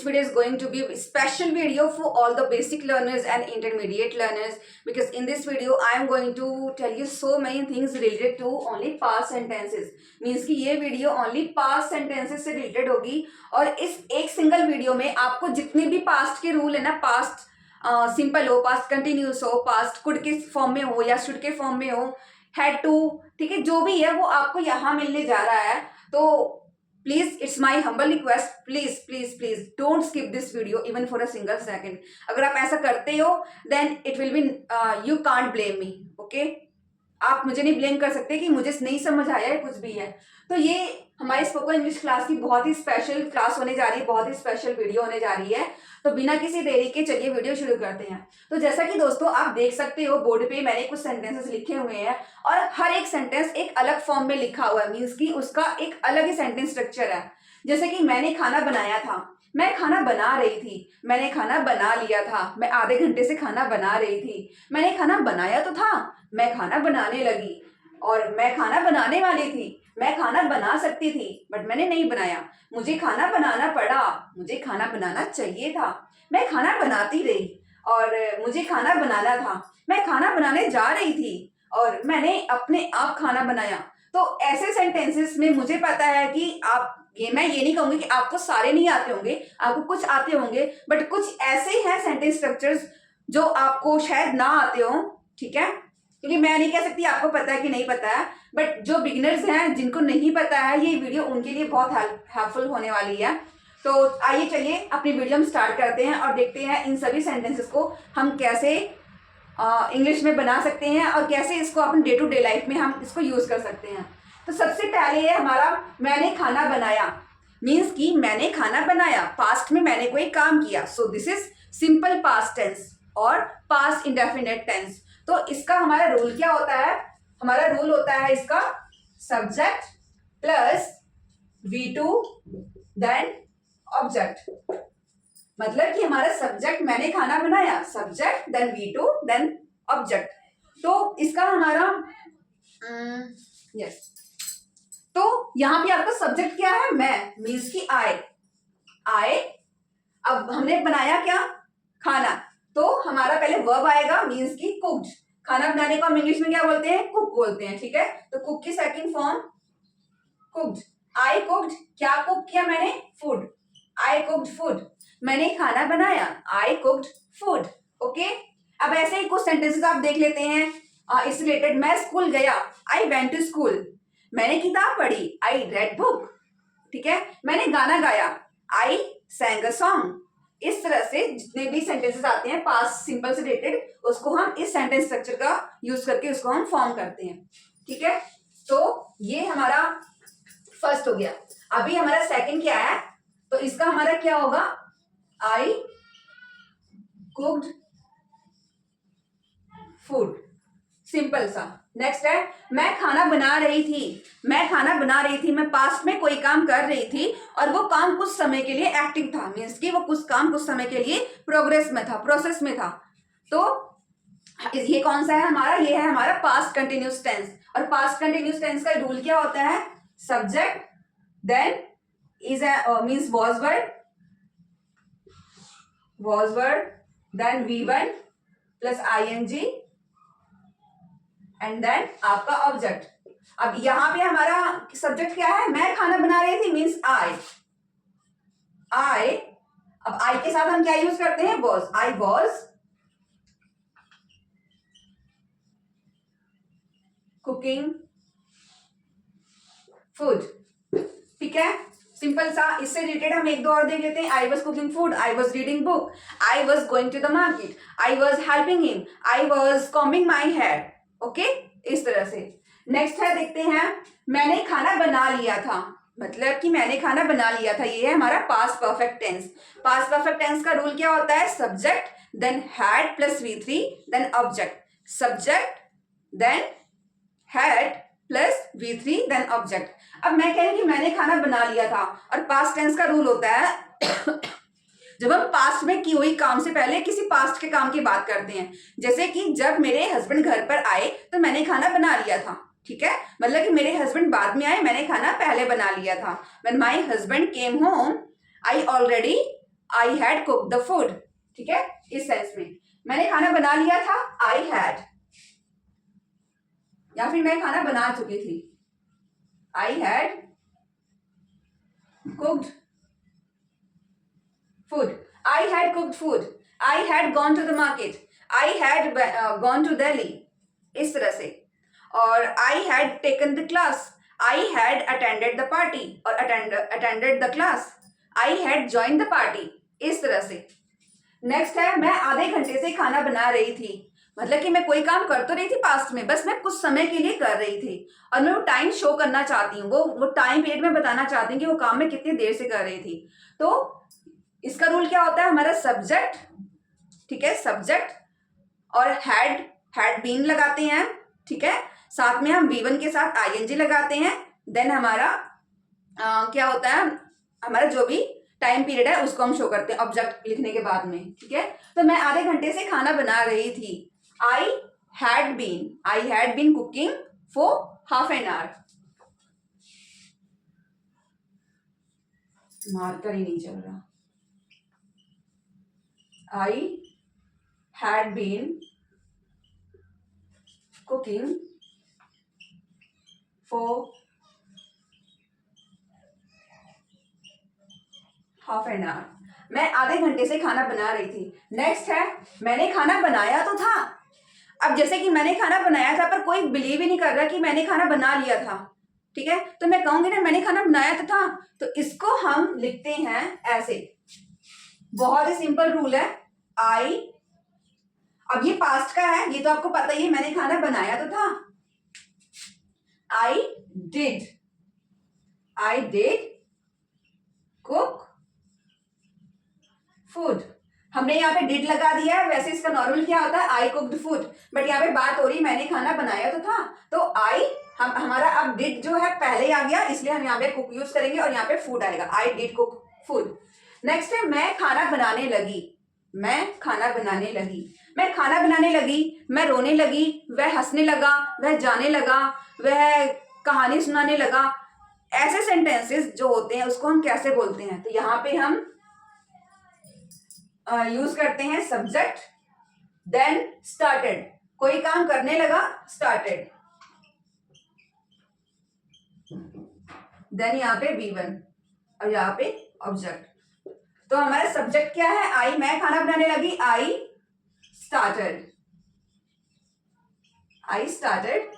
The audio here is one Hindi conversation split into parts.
video is going to be a special video for all the basic learners and intermediate learners, because in this video I am going to tell you so many things related to only past sentences. Means कि ये video only past sentences से related होगी और इस एक सिंगल वीडियो में आपको जितने भी past के रूल है ना, past सिंपल हो, पास्ट कंटिन्यूस हो, पास्ट कुड के फॉर्म में हो या शुड के फॉर्म में हो, हैड टू, ठीक है, जो भी है वो आपको यहाँ मिलने जा रहा है. तो please it's my humble request, please please please don't skip this video even for a single second. अगर आप ऐसा करते हो then it will be, you can't blame me, okay. आप मुझे नहीं ब्लेम कर सकते कि मुझे नहीं समझ आया है कुछ भी है. तो ये हमारी स्पोकन इंग्लिश क्लास की बहुत ही स्पेशल क्लास होने जा रही है, बहुत ही स्पेशल वीडियो होने जा रही है. तो बिना किसी देरी के चलिए वीडियो शुरू करते हैं. तो जैसा कि दोस्तों आप देख सकते हो बोर्ड पे मैंने कुछ सेंटेंसेस लिखे हुए हैं और हर एक सेंटेंस एक अलग फॉर्म में लिखा हुआ है. मीन्स कि उसका एक अलग ही सेंटेंस स्ट्रक्चर है. जैसे कि मैंने खाना बनाया था, मैं खाना बना रही थी, मैंने खाना बना लिया था, मैं आधे घंटे से खाना बना रही थी, मैंने खाना बनाया तो था, मैं खाना बनाने लगी, और मैं खाना बनाने वाली थी, मैं खाना बना सकती थी बट मैंने नहीं बनाया, मुझे खाना बनाना पड़ा, मुझे खाना बनाना चाहिए था, मैं खाना बनाती रही और मुझे खाना बनाना था, मैं खाना बनाने जा रही थी और मैंने अपने आप खाना बनाया. तो ऐसे सेंटेंसेस में मुझे पता है कि आप मैं ये नहीं कहूंगी कि आपको सारे नहीं आते होंगे, आपको कुछ आते होंगे, बट कुछ ऐसे हैं सेंटेंस स्ट्रक्चर्स जो आपको शायद ना आते हो, ठीक है. क्योंकि मैं नहीं कह सकती आपको पता है कि नहीं पता है, बट जो बिगिनर्स हैं जिनको नहीं पता है ये वीडियो उनके लिए बहुत हेल्पफुल होने वाली है. तो आइए चलिए अपनी वीडियो हम स्टार्ट करते हैं और देखते हैं इन सभी सेंटेंसेस को हम कैसे इंग्लिश में बना सकते हैं और कैसे इसको अपने डे टू डे लाइफ में हम इसको यूज कर सकते हैं. तो सबसे पहले है हमारा मैंने खाना बनाया. मीन्स कि मैंने खाना बनाया, पास्ट में मैंने कोई काम किया. So this is simple past tense और पास्ट इंडेफिनिट टेंस. तो इसका हमारा रूल क्या होता है? हमारा रूल होता है इसका subject plus V2 then object. मतलब कि हमारा सब्जेक्ट मैंने खाना बनाया, subject then V2 then object. तो इसका हमारा यस तो यहां पे आपका सब्जेक्ट क्या है? मैं, मीन्स की आई. अब हमने बनाया क्या? खाना. तो हमारा पहले वर्ब आएगा, मीन्स की कुक्ड. खाना बनाने को हम इंग्लिश में क्या बोलते हैं? कुक बोलते हैं, ठीक है. तो कुक की सेकंड फॉर्म कुक्ड. आई कुक्ड. क्या कुक किया मैंने? फूड. आई कुक्ड फूड. मैंने खाना बनाया, आई कुक्ड फूड. ओके. अब ऐसे ही कुछ सेंटेंसेस आप देख लेते हैं इस रिलेटेड. मैं स्कूल गया, आई वेंट टू स्कूल. मैंने किताब पढ़ी, आई रेड बुक. ठीक है. मैंने गाना गाया, आई सैंग अ सॉन्ग. इस तरह से जितने भी सेंटेंसेस आते हैं पास्ट सिंपल से रिलेटेड, उसको हम इस सेंटेंस स्ट्रक्चर का यूज करके उसको हम फॉर्म करते हैं, ठीक है. तो ये हमारा फर्स्ट हो गया. अभी हमारा सेकंड क्या है? तो इसका हमारा क्या होगा? आई कुक्ड फूड. सिंपल सा. नेक्स्ट है मैं खाना बना रही थी. मैं खाना बना रही थी, मैं पास्ट में कोई काम कर रही थी और वो काम कुछ समय के लिए एक्टिव था. मीन्स कि वो कुछ काम कुछ समय के लिए प्रोग्रेस में था, प्रोसेस में था. तो ये कौन सा है हमारा? ये है हमारा पास्ट कंटिन्यूस टेंस. और पास्ट कंटिन्यूस टेंस का रूल क्या होता है? Subject then is means was word then V1 plus ING and then आपका ऑब्जेक्ट. अब यहां पे हमारा सब्जेक्ट क्या है? मैं खाना बना रही थी, मीन्स आई. अब आई के साथ हम क्या यूज करते हैं? Was. I was cooking food. ठीक है. सिंपल सा. इससे रिलेटेड हम एक दो और देख लेते हैं. I was cooking food, I was reading book, I was going to the market, I was helping him, I was combing my hair. Okay. इस तरह से. नेक्स्ट है, देखते हैं मैंने खाना बना लिया था. मतलब कि मैंने खाना बना लिया था. ये है हमारा past perfect tense. Past perfect tense का रूल क्या होता है? Subject then had plus V3 then object. Subject then had plus V3 then object. अब मैं कह रही कि मैंने खाना बना लिया था, और पास्ट टेंस का रूल होता है जब हम पास्ट में की हुई काम से पहले किसी पास्ट के काम की बात करते हैं. जैसे कि जब मेरे हस्बैंड घर पर आए तो मैंने खाना बना लिया था. ठीक है. मतलब कि मेरे हस्बैंड बाद में आए, मैंने खाना पहले बना लिया था. When my husband came home I already I had cook the food, ठीक है, इस सेंस में मैंने खाना बना लिया था, आई हैड, या फिर मैं खाना बना चुकी थी, I had cooked food, I had cooked food, I had gone to the market, I had gone to Delhi, इस तरह से। और I had taken the class, I had attended the party और attended the class, I had join the party, इस तरह से। नेक्स्ट है मैं आधे घंटे से खाना बना रही थी, मतलब कि मैं कोई काम कर तो रही थी पास्ट में, बस मैं कुछ समय के लिए कर रही थी और मैं वो टाइम शो करना चाहती हूँ, वो टाइम पीरियड में बताना चाहती हूँ कि वो काम मैं कितनी देर से कर रही थी। तो इसका रूल क्या होता है, हमारा सब्जेक्ट, ठीक है, सब्जेक्ट और हैड बीन लगाते हैं, ठीक है, साथ में हम V1 के साथ ING लगाते हैं, देन हमारा क्या होता है, हमारा जो भी टाइम पीरियड है उसको हम शो करते हैं ऑब्जेक्ट लिखने के बाद में, ठीक है। तो मैं आधे घंटे से खाना बना रही थी, I had been cooking for half an hour, marker ही नहीं चल रहा, I had been cooking for half an hour, मैं आधे घंटे से खाना बना रही थी। नेक्स्ट है मैंने खाना बनाया तो था, अब जैसे कि मैंने खाना बनाया था पर कोई बिलीव ही नहीं कर रहा कि मैंने खाना बना लिया था, ठीक है, तो मैं कहूंगी ना मैंने खाना बनाया तो था, तो इसको हम लिखते हैं ऐसे, बहुत ही सिंपल रूल है, आई, अब ये पास्ट का है, ये तो आपको पता ही है, मैंने खाना बनाया तो था, आई डिड कुक फूड, हमने यहाँ पे डिड लगा दिया है, वैसे इसका नॉर्मल क्या होता है, आई कुक्ड फूड, बट यहाँ पे बात हो रही मैंने खाना बनाया तो था, तो आई हमारा अब डिड जो है पहले आ गया, इसलिए हम यहाँ पे कुक यूज करेंगे और यहाँ पे फूड आएगा, I did cook food. Next है मैं खाना बनाने लगी, मैं खाना बनाने लगी, मैं खाना बनाने लगी, मैं रोने लगी, वह हंसने लगा, वह जाने लगा, वह कहानी सुनाने लगा, ऐसे सेंटेंसेस जो होते हैं उसको हम कैसे बोलते हैं, तो यहाँ पे हम यूज करते हैं सब्जेक्ट देन स्टार्टेड, कोई काम करने लगा, स्टार्टेड, देन यहाँ पे V1 और यहाँ पे ऑब्जेक्ट। तो हमारा सब्जेक्ट क्या है, आई, मैं खाना बनाने लगी, आई स्टार्टेड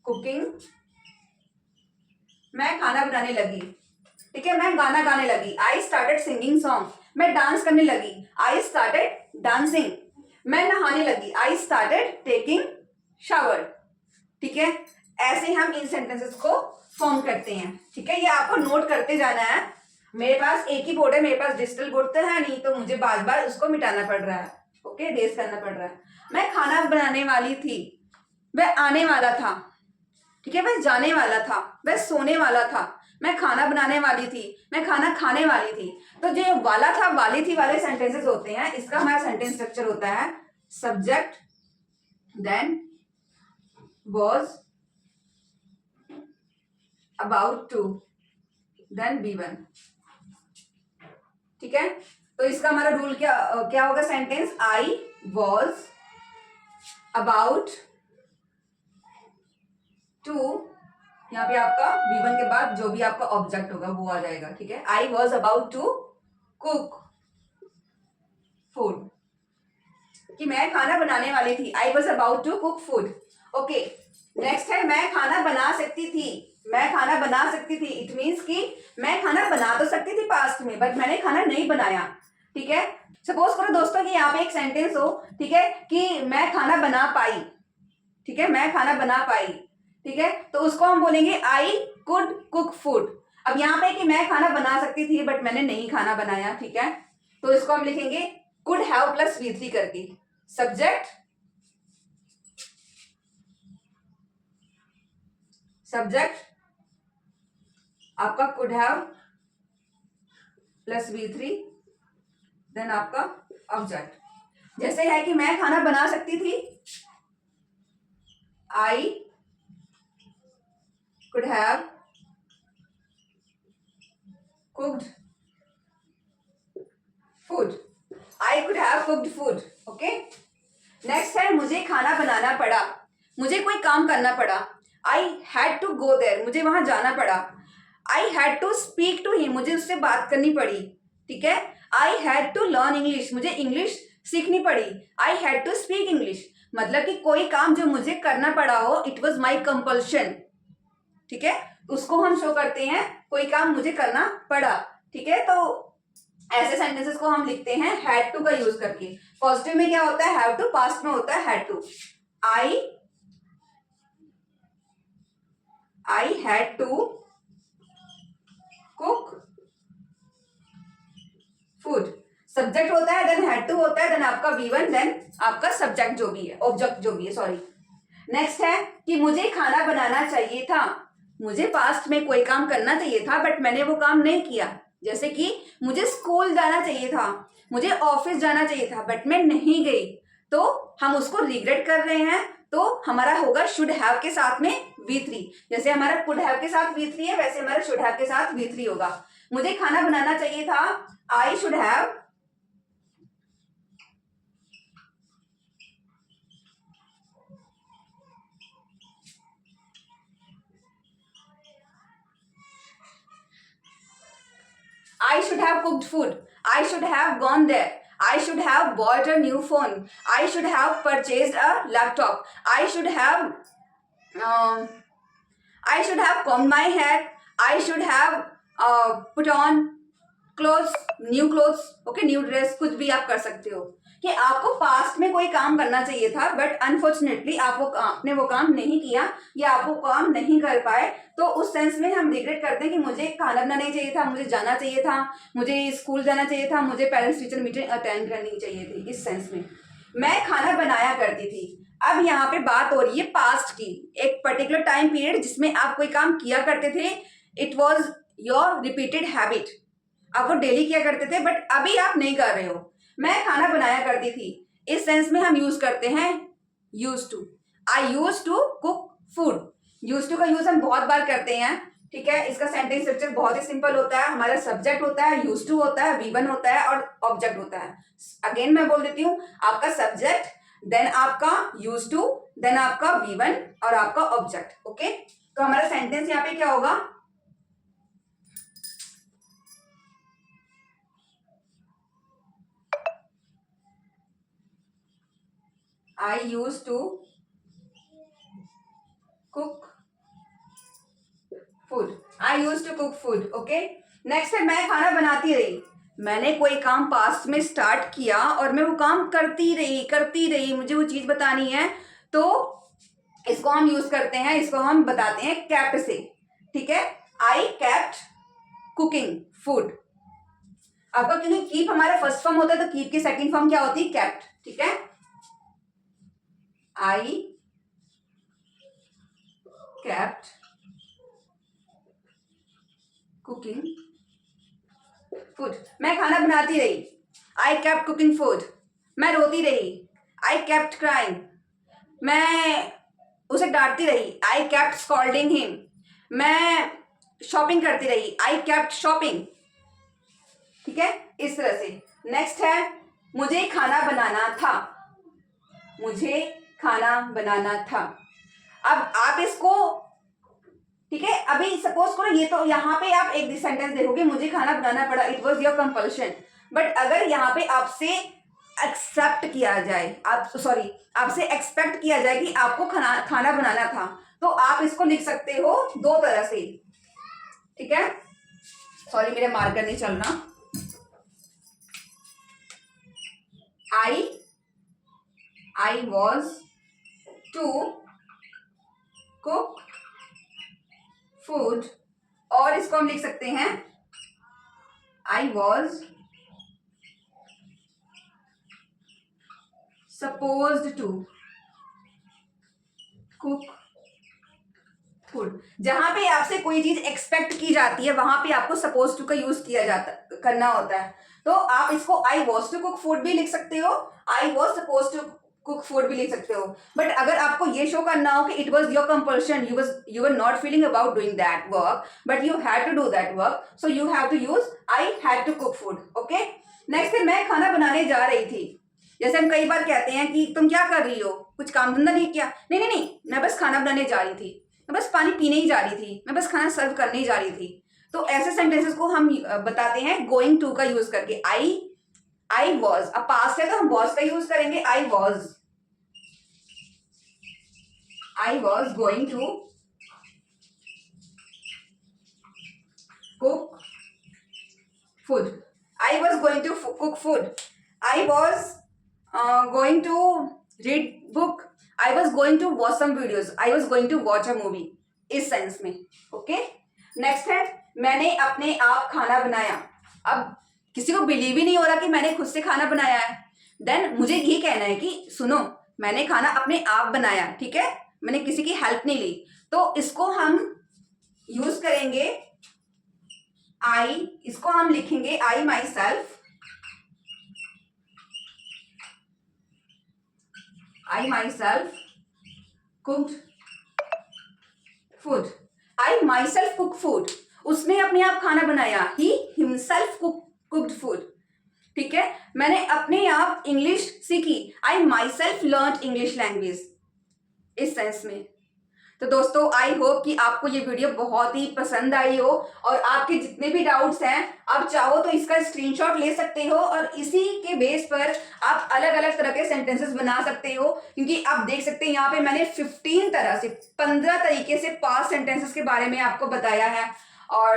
कुकिंग, मैं खाना बनाने लगी, ठीक है, मैं गाना गाने लगी, आई स्टार्टेड सिंगिंग सॉन्ग, मैं डांस करने लगी, आई स्टार्टेड डांसिंग, मैं नहाने लगी, आई स्टार्टेड टेकिंग शावर, ठीक है, ऐसे हम इन सेंटेंसेस को फॉर्म करते हैं, ठीक है, ये आपको नोट करते जाना है। मेरे पास एक ही बोर्ड है, मेरे पास डिजिटल बोर्ड तो है नहीं, तो मुझे बार बार उसको मिटाना पड़ रहा है, ओके, रेस करना पड़ रहा है। मैं खाना बनाने वाली थी, वह आने वाला था, ठीक है, वह जाने वाला था, वह सोने वाला था, मैं खाना बनाने वाली थी, मैं खाना खाने वाली थी। तो जो वाला था वाली थी वाले सेंटेंसेस होते हैं, इसका हमारा सेंटेंस स्ट्रक्चर होता है subject then was about to then V1, ठीक है। तो इसका हमारा रूल क्या क्या होगा, sentence I was about to, यहाँ पे आपका V1 के बाद जो भी आपका ऑब्जेक्ट होगा वो आ जाएगा, ठीक है, I was about to cook food, कि मैं खाना बनाने वाली थी, I was about to cook food, okay. Next है मैं खाना बना सकती थी, मैं खाना बना सकती थी, इट मीन्स कि मैं खाना बना तो सकती थी पास्ट में, बट मैंने खाना नहीं बनाया, ठीक है। सपोज करो दोस्तों कि यहाँ पे एक सेंटेंस हो, ठीक है, कि मैं खाना बना पाई, ठीक है, मैं खाना बना पाई, ठीक है, तो उसको हम बोलेंगे आई कुड कुक फूड। अब यहाँ पे कि मैं खाना बना सकती थी बट मैंने नहीं खाना बनाया, ठीक है, तो इसको हम लिखेंगे कुड हैव प्लस V3 करके, सब्जेक्ट आपका could have plus V3 then आपका ऑब्जेक्ट। जैसे है कि मैं खाना बना सकती थी, I could have cooked have cooked food. Okay, next है मुझे खाना बनाना पड़ा. मुझे कोई काम करना पड़ा. I had to go there. मुझे वहां जाना पड़ा. I had to speak to him. मुझे उससे बात करनी पड़ी. ठीक है. I had to learn English. मुझे इंग्लिश सीखनी पड़ी. I had to speak English. मतलब कि कोई काम जो मुझे करना पड़ा हो, इट वॉज माई कंपल्शन. ठीक है, उसको हम शो करते हैं कोई काम मुझे करना पड़ा. ठीक है, तो ऐसे सेंटेंसेस को हम लिखते हैं हैड टू का यूज करके. पॉजिटिव में क्या होता है हैव टू, पास्ट में होता है had to. I had to cook food. Subject होता है, देन हैड टू होता है, देन आपका V1, देन आपका सब्जेक्ट जो भी है, ऑब्जेक्ट जो भी है, सॉरी. नेक्स्ट है कि मुझे खाना बनाना चाहिए था. मुझे पास्ट में कोई काम करना चाहिए था बट मैंने वो काम नहीं किया. जैसे कि मुझे स्कूल जाना चाहिए था, मुझे ऑफिस जाना चाहिए था बट मैं नहीं गई, तो हम उसको रिग्रेट कर रहे हैं. तो हमारा होगा शुड हैव के साथ में V3. जैसे हमारा कुड हैव के साथ V3 है, वैसे हमारा शुड हैव के साथ V3 होगा. मुझे खाना बनाना चाहिए था. I should have I should have cooked food. I should have gone there. I should have bought a new phone. I should have purchased a laptop. I should have combed my hair. I should have put on clothes, new clothes. Okay, new dress. कुछ भी आप कर सकते हो कि आपको पास्ट में कोई काम करना चाहिए था बट अनफॉर्चुनेटली आपने वो काम नहीं किया या आप वो काम नहीं कर पाए. तो उस सेंस में हम रिग्रेट करते हैं कि मुझे खाना बनाना चाहिए था, मुझे जाना चाहिए था, मुझे स्कूल जाना चाहिए था, मुझे पेरेंट्स टीचर मीटिंग अटेंड करनी चाहिए थी. इस सेंस में मैं खाना बनाया करती थी. अब यहाँ पे बात हो रही है पास्ट की. एक पर्टिकुलर टाइम पीरियड जिसमें आप कोई काम किया करते थे. It was your repeated habit. आप वो डेली किया करते थे बट अभी आप नहीं कर रहे हो. मैं खाना बनाया करती थी. इस सेंस में हम यूज करते हैं use to. I use to cook food. Use to का यूज हम बहुत बार करते हैं. ठीक है, इसका सेंटेंस स्ट्रक्चर बहुत ही सिंपल होता है. हमारा सब्जेक्ट होता है, यूज टू होता है, V1 होता है और ऑब्जेक्ट होता है. अगेन मैं बोल देती हूँ, आपका सब्जेक्ट, देन आपका यूज टू, देन आपका V1 और आपका ऑब्जेक्ट. ओके, तो हमारा सेंटेंस यहाँ पे क्या होगा? I used to cook food. I used to cook food. Okay. Next है मैं खाना बनाती रही. मैंने कोई काम पास्ट में स्टार्ट किया और मैं वो काम करती रही. मुझे वो चीज बतानी है, तो इसको हम यूज करते हैं, इसको हम बताते हैं केप्ट से. ठीक है, आई केप्ट कुकिंग फूड. आपका क्योंकि कीप हमारा फर्स्ट फॉर्म होता है तो कीप की सेकंड फॉर्म क्या होती है? केप्ट. ठीक है, I kept cooking food. मैं खाना बनाती रही. I kept cooking food. मैं रोती रही. I kept crying. मैं उसे डांटती रही. I kept scolding him. मैं शॉपिंग करती रही. I kept shopping. ठीक है, इस तरह से. नेक्स्ट है मुझे खाना बनाना था. मुझे खाना बनाना था. अब आप इसको, ठीक है, अभी सपोज करो ये, तो यहाँ पे आप एक सेंटेंस देखोगे मुझे खाना बनाना पड़ा, it was your compulsion. But अगर यहाँ पे आपसे एक्सेप्ट किया जाए, आपसे एक्सपेक्ट किया जाए कि आपको खाना बनाना था, तो आप इसको लिख सकते हो दो तरह से. ठीक है, सॉरी मेरे मार्कर नहीं चल रहा. I was to cook food, और इसको हम लिख सकते हैं I was supposed to cook food. जहां पे आपसे कोई चीज एक्सपेक्ट की जाती है वहां पे आपको सपोज टू का यूज करना होता है. तो आप इसको I was to cook food भी लिख सकते हो, I was supposed to cook food भी लिख सकते हो. बट अगर आपको ये शो करना हो कि it was your compulsion, you were not feeling about doing that work but you had to do that work, so you have to use I had to cook food. Okay, next है मैं खाना बनाने जा रही थी। जैसे हम कई बार कहते हैं कि तुम क्या कर रही हो, कुछ काम धंधा नहीं किया? नहीं नहीं नहीं, मैं बस खाना बनाने जा रही थी, मैं बस पानी पीने ही जा रही थी, मैं बस खाना सर्व करने ही जा रही थी। तो ऐसे सेंटेंसेस को हम बताते हैं गोइंग टू का यूज करके। आई वॉज, अब पास्ट है तो हम वॉज का यूज करेंगे। I was going to cook food. I was going to cook food. I was going to read book. I was going to watch some videos. I was going to watch a movie. इस सेंस में। ओके, नेक्स्ट है मैंने अपने आप खाना बनाया। अब किसी को बिलीव ही नहीं हो रहा कि मैंने खुद से खाना बनाया है, देन मुझे ये कहना है कि सुनो, मैंने खाना अपने आप बनाया, ठीक है, मैंने किसी की हेल्प नहीं ली। तो इसको हम यूज करेंगे इसको हम लिखेंगे I myself cooked food. I myself cook food, उसने अपने आप खाना बनाया। ही हिमसेल्फ कुक्ड फूड, ठीक है। मैंने अपने आप इंग्लिश सीखी। I myself learn English language, इस सेंस में। तो दोस्तों, आई होप कि आपको ये वीडियो बहुत ही पसंद आई हो, और आपके जितने भी डाउट्स हैं आप चाहो तो इसका स्क्रीनशॉट ले सकते हो और इसी के बेस पर आप अलग अलग तरह के सेंटेंसेस बना सकते हो। क्योंकि आप देख सकते हैं यहाँ पे मैंने 15 तरीके से पास्ट सेंटेंसेस के बारे में आपको बताया है। और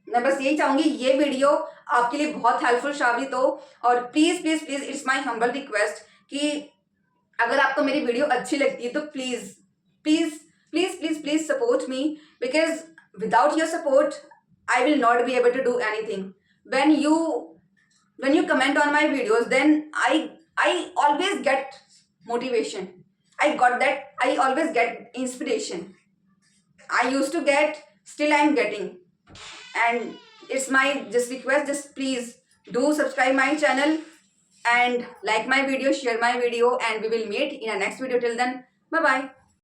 मैं बस यही चाहूंगी ये वीडियो आपके लिए बहुत हेल्पफुल साबित हो। और please please please, it's my humble request कि अगर आपको मेरी वीडियो अच्छी लगती है तो please please please please please support me, because without your support I will not be able to do anything. When you comment on my videos, then I always get motivation. I always get inspiration. I used to get, still I am getting. And it's my just request, just please do subscribe my channel and like my video, share my video, and we will meet in a next video. Till then, bye bye.